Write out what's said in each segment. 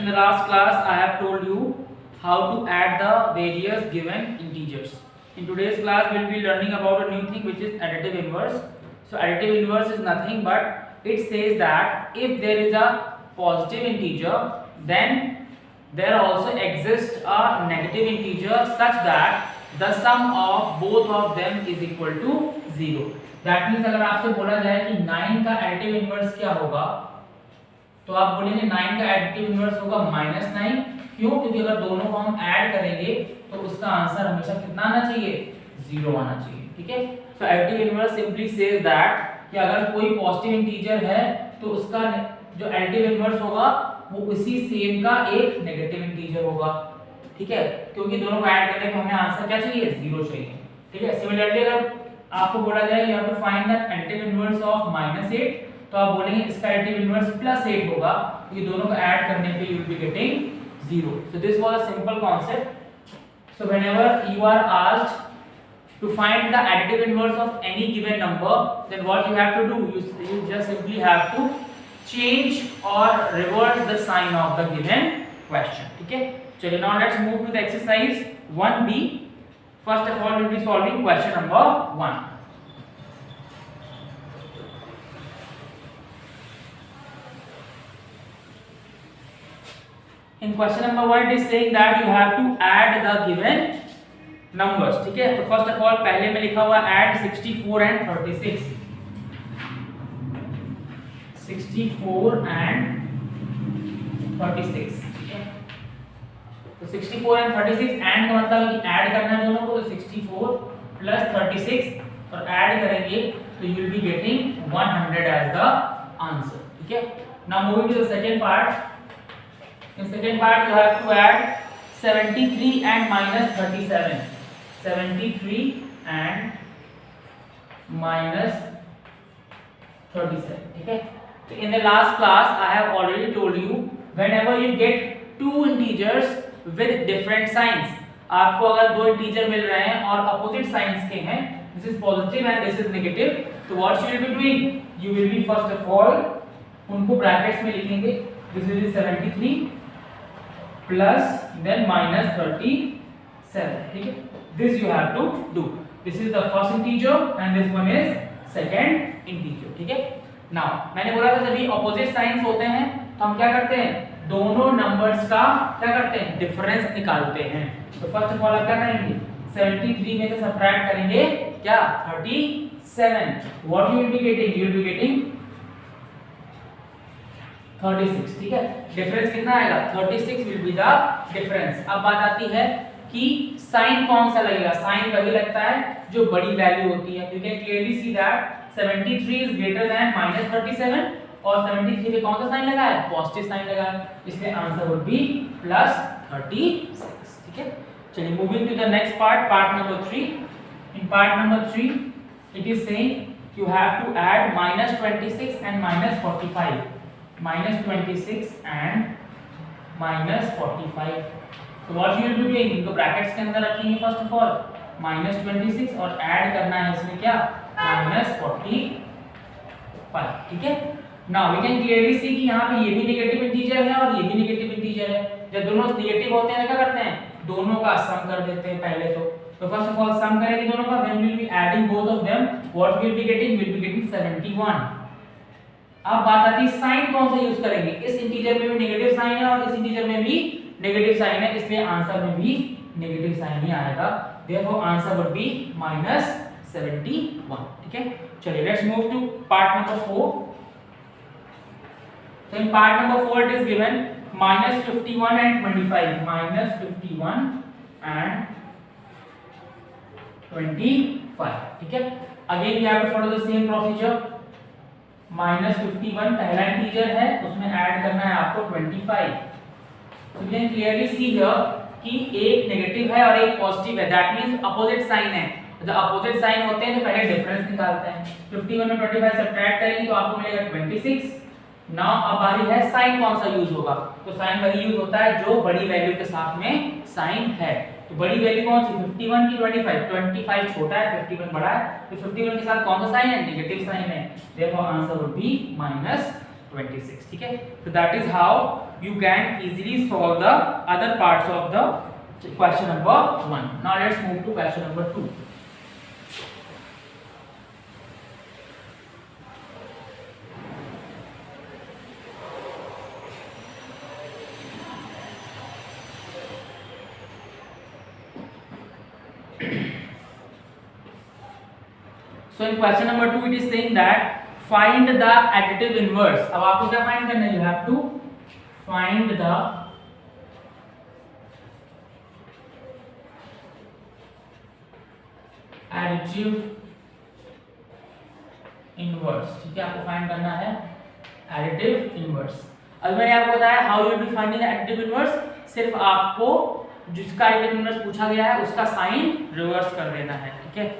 in the last class I have told you how to add the various given integers. In today's class we will be learning about a new thing which is additive inverse. So additive inverse is nothing but it says that if there is a positive integer, then there also exists a negative integer such that the sum of both of them is equal to 0. That means अगर आपसे बोला जाए कि 9 का additive inverse क्या होगा, तो आप बोलेंगे 9 का एडिटिव इनवर्स होगा -9। क्यों? क्योंकि अगर दोनों को हम ऐड करेंगे तो उसका आंसर हमेशा कितना आना चाहिए, 0 आना चाहिए। ठीक है, so additive inverse simply says that कि अगर कोई पॉजिटिव इंटीजर है तो उसका जो एडिटिव इनवर्स होगा वो उसी सेम का एक नेगेटिव इंटीजर होगा। ठीक है, क्योंकि दोनों को ऐड करने पे हमें आंसर क्या चाहिए, 0 चाहिए। ठीक है, सिमिलरली अगर आपको बोला जाए you have to find the additive inverse of -8, तो आप बोलेंगे इसका एडिटिव इनवर्स +8 होगा, क्योंकि दोनों को ऐड करने पे you will be getting 0. So this was a simple concept. So whenever you are asked to find the additive inverse of any given number, then what you have to do, you just simply have to change or reverse the sign of the given question. Okay, so now let's move to the exercise 1b. First of all, we will be solving question number 1. In question number 1 it is saying that you have to add the given numbers. ठीक है, तो first of all पहले में लिखा हुआ add 64 and 36, 64 and 36। ठीक है, तो 64 and 36 एंड का मतलब कि ऐड करना है दोनों को, तो 64 plus 36 और ऐड करेंगे तो you will be getting 100 as the answer. ठीक है, now moving to the second part. In second part you have to add 73 and -37, 73 and -37। ठीक है, so in the last class I have already told you whenever you get two integers with different signs, आपको अगर दो integer मिल रहे हैं और opposite signs के हैं, this is positive and this is negative, तो what you will be doing, you will be first of all उनको ब्रैकेट्स में लिखेंगे, this will be 73 plus then -37। ठीक है, this you have to do, this is the first integer and this one is second integer। ठीक है, now मैंने बोला था जब ऑपोजिट साइंस होते हैं तो हम क्या करते हैं, दोनों नंबर्स का क्या करते हैं, डिफरेंस निकालते हैं। तो फर्स्ट ऑफ ऑल आप क्या करेंगे, 73 में से सब्ट्रैक्ट करेंगे क्या, 37, what you will be getting, you will be getting 36। ठीक है, डिफरेंस कितना आएगा, 36 विल बी द डिफरेंस। अब बात आती है कि साइन कौन सा लगेगा, साइन वही लगता है जो बड़ी वैल्यू होती है। You can clearly see that 73 is greater than -37 और 73 पे कौन सा साइन लगा है, पॉजिटिव साइन लगा है, इसलिए आंसर वुड बी +36। ठीक है, चलिए moving to the next part, part number 3। In part number 3 it is saying you have to add -26 and -45, -26 and -45। so what you will be doing, इनको brackets के अंदर रखेंगे फर्स्ट ऑफ ऑल -26 और add करना है इसमें क्या, -45। ठीक है, now we can clearly see कि यहाँ पे ये भी नेगेटिव इंटीजर है और ये भी नेगेटिव इंटीजर है। जब दोनों नेगेटिव होते हैं क्या करते हैं, दोनों का सम कर देते हैं पहले तो फर्स्ट ऑफ ऑल सम करेंगे दोनों का, when will be adding both of them, what will be getting, will be getting 71। अब बात आती है साइन कौन सा यूज करेंगे, इस इंटीजर में भी नेगेटिव साइन है और इस इंटीजर में भी नेगेटिव साइन है, इसलिए आंसर में भी नेगेटिव साइन ही आएगा, देयरफॉर आंसर वुड बी -71। ठीक है, चलिए let's move to part number 4। so in part number 4 it is given -51 and 25, -51 and 25। ठीक है, again we have to follow the same procedure, -51 पहला इंटीजर है, उसमें ऐड करना है आपको 25। so you can clearly see here कि एक नेगेटिव है और एक पॉजिटिव है, दैट मींस अपोजिट साइन है। जब अपोजिट साइन होते हैं तो पहले डिफरेंस निकालते हैं, 51 में 25 सब्ट्रैक्ट करेंगे तो आपको मिलेगा 26। नाउ अब बारी है साइन कौन सा यूज होगा, तो साइन वही यूज होता है जो बड़ी वैल्यू के साथ में साइन है। तो बड़ी वैल्यू कौन सी, 51 की 25, 25 छोटा है 51 बड़ा है, तो 51 के साथ कौन सा साइन है, नेगेटिव साइन है, देयरफॉर आंसर वुड बी -25। 26. ठीक है, so that is how you can easily solve the other parts of the question number 1. Now let's move to question number 2. So in question number 2 it is saying that find the additive inverse. अब आपको क्या find करना है? You have to find the additive inverse. ठीक है, आपको find करना है additive inverse. अब मैंने आपको बताया how you will be finding the additive inverse. सिर्फ आपको जिसका additive inverse पूछा गया है उसका साइन रिवर्स कर देना है. ठीक है,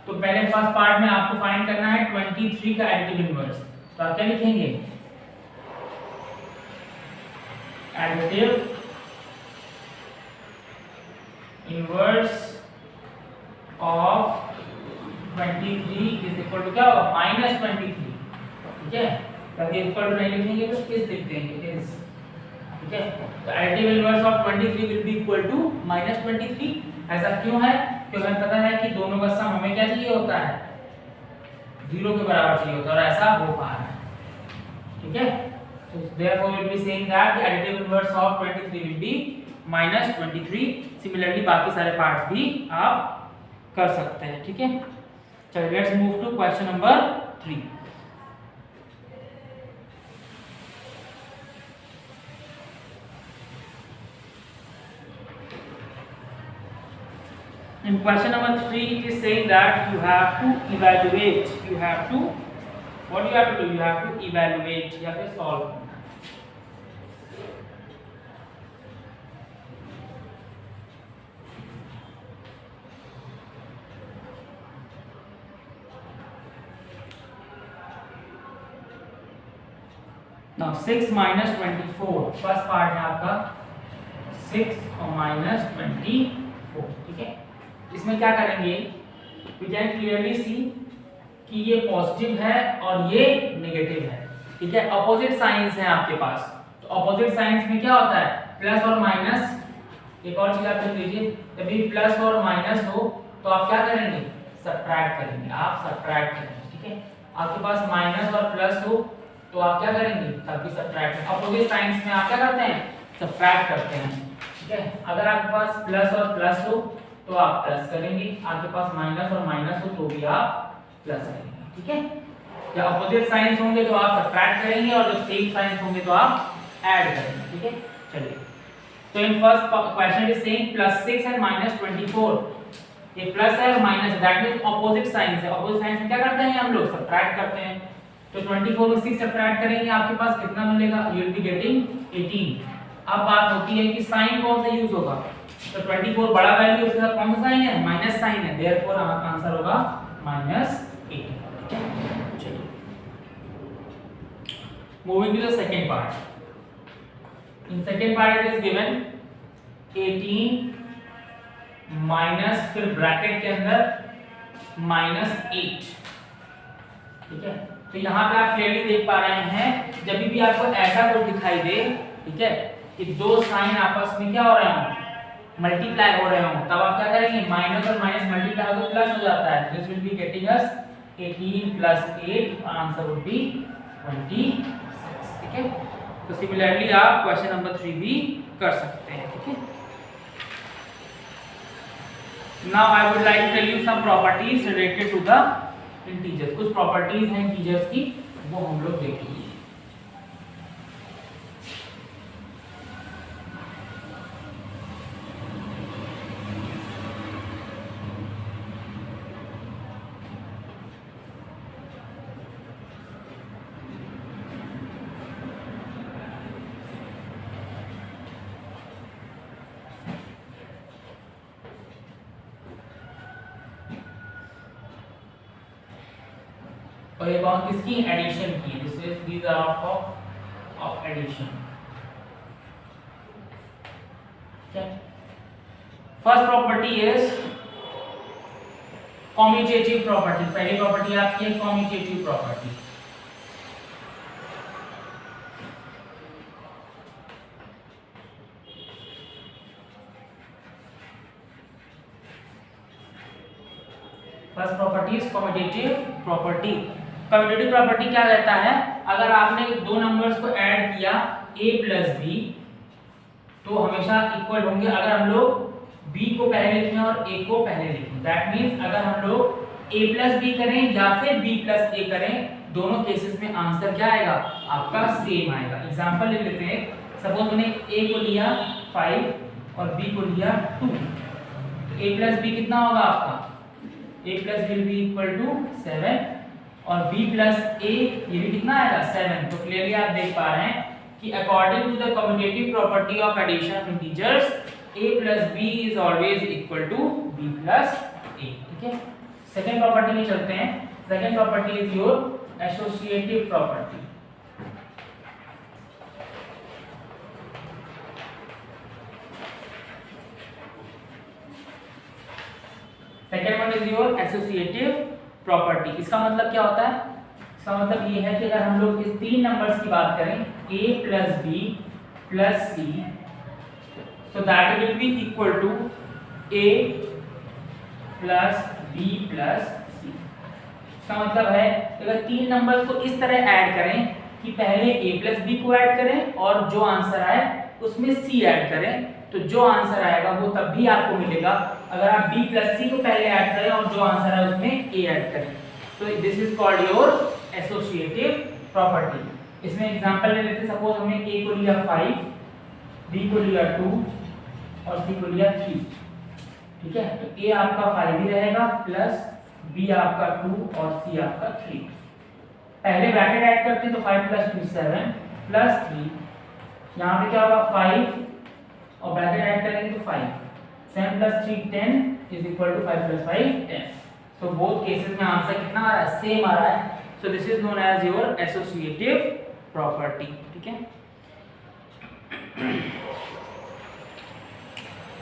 तो पहले फर्स्ट पार्ट में आपको फाइंड करना है 23 का एडिटिव इनवर्स. तो आप क्या लिखेंगे? Additive inverse of 23 is equal to क्या होगा? -23. ठीक है, ताकि इक्वल टू नहीं लिखेंगे तो किस लिख देंगे? इज. ठीक है, तो additive inverse of 23 will be equal to -23. ऐसा क्यों है? क्योंकि हमें पता है कि दोनों का सम हमें क्या चाहिए होता है? 0 के बराबर चाहिए होता है, और ऐसा हो पा रहा है. ठीक है, so therefore we will be saying that the additive inverse of 23 will be -23. Similarly बाकी सारे पार्ट्स भी आप कर सकते हैं. ठीक है, चलिए let's move to question number 3. In question number 3 it is saying that you have to evaluate. You have to, what you have to do? You have to evaluate या फिर solve. Now 6 minus 24. First part है आपका 6 और -24. ठीक है, इसमें क्या करेंगे? We can clearly see कि ये पॉजिटिव है और ये नेगेटिव है. ठीक है, अपोजिट साइंस है आपके पास. तो अपोजिट साइंस में क्या होता है? प्लस और माइनस. एक और चीज आप देख लीजिए, जब भी प्लस और माइनस हो तो आप क्या करेंगे? सब्ट्रैक्ट करेंगे. आप सब्ट्रैक्ट करेंगे. ठीक है, आपके पास माइनस और प्लस हो तो आप क्या करेंगे? तब भी सब्ट्रैक्ट. अपोजिट साइंस में आप क्या करते हैं? सब्ट्रैक्ट करते हैं. ठीक है, अगर आपके पास प्लस और प्लस हो तो आप प्लस करेंगे, आपके पास माइनस और माइनस हो तो भी आप प्लस करेंगे. ठीक है, जब अपोजिट साइंस होंगे तो आप सब्ट्रैक्ट करेंगे और जब सेम साइंस होंगे तो आप ऐड करेंगे. ठीक है, चलिए, तो in first question is saying +6 and -24. ये प्लस है और minus, that means opposite signs है. अपोजिट साइंस में क्या करते हैं हम लोग? सब्ट्रैक्ट करते हैं. तो 24 में 6 सब्ट्रैक्ट करेंगे, आपके पास कितना मिलेगा? You will be getting 18. अब बात होती है कि साइन कौन सा यूज होगा? तो 24 बड़ा वैल्यू, उसके साथ कौन सा साइन है? माइनस साइन है. देयरफॉर आपका आंसर होगा -18. चलिए, moving to the second part. In second part it is given 18 minus, फिर ब्रैकेट के अंदर -8. ठीक है, तो यहाँ पे आप क्लियरली देख पा रहे हैं, जब भी आपको ऐसा कुछ दिखाई दे, ठीक है, कि दो साइन आपस में क्या हो रहे हो? मल्टीप्लाई हो रहे हो, तब आप क्या करेंगे? माइनस और माइनस मल्टीप्लाई हो तो प्लस हो जाता है. This will be getting us 18 + 8. Answer would be 26. ठीक है, तो सिमिलरली आप क्वेश्चन नंबर 3 भी कर सकते हैं. ठीक है, now I would like to tell you some properties related to the integers. कुछ प्रॉपर्टीज हैं इंटीजर्स की, वो हम लोग देखेंगे. और ये कौन किसकी? एडिशन की. This is these are of addition. First property is commutative property. पहली प्रॉपर्टी आपकी है commutative property. First property is commutative property. Commutative property क्या कहता है, अगर आपने दो नंबर्स को ऐड किया a प्लस बी तो हमेशा इक्वल होंगे अगर हम लोग b को पहले लिखें और a को पहले लिखें। दैट मीन्स अगर हम लोग a प्लस बी करें या फिर b प्लस a करें, दोनों केसेस में आंसर क्या आएगा, आपका सेम आएगा। एग्जांपल ले लेते हैं, सपोज मैंने a को लिया 5 और b को लिया 2, तो a प्लस बी कितना होगा आपका, a plus will be equal to 7 और b प्लस a ये भी कितना आएगा 7। तो क्लियरली आप देख पा रहे हैं कि according to the commutative property of addition of integers a plus b is always equal to b plus a। ठीक है, सेकेंड प्रॉपर्टी में चलते हैं। Second property is your associative property. Second one is your associative property. इसका मतलब क्या होता है, इसका मतलब ये है कि अगर हम लोग इस तीन नंबर्स की बात करें a plus B plus C, so that will be equal to a plus b plus c। इसका मतलब है अगर तीन नंबर्स को इस तरह ऐड करें कि पहले a प्लस बी को ऐड करें और जो आंसर आए उसमें c ऐड करें, तो जो आंसर आएगा वो तब भी आपको मिलेगा अगर आप b प्लस सी को पहले ऐड करें और जो आंसर है उसमें a ऐड करें। तो this is called your associative property. इसमें एग्जांपल ले लेते हैं, सपोज हमने a को लिया 5, b को लिया 2 और c को लिया 3। ठीक है, तो a आपका 5 ही रहेगा प्लस b आपका 2 और c आपका 3। पहले ब्रैकेट ऐड करते हैं तो 5 प्लस 2 7 प्लस 3, यहाँ पे क्या होगा 5 और ब्रैकेट ऐड करेंगे तो 5, 7 plus 3 10 is equal to 5 plus 5 10। So both cases में आंसर कितना आ रहा है, सेम आ रहा है। So this is known as your associative property. ठीक है,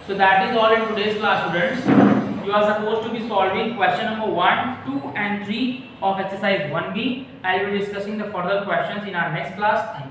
so that is all in today's class, students. You are supposed to be solving question number 1, 2 and 3 of exercise 1b. I will be discussing the further questions in our next class. Thank you.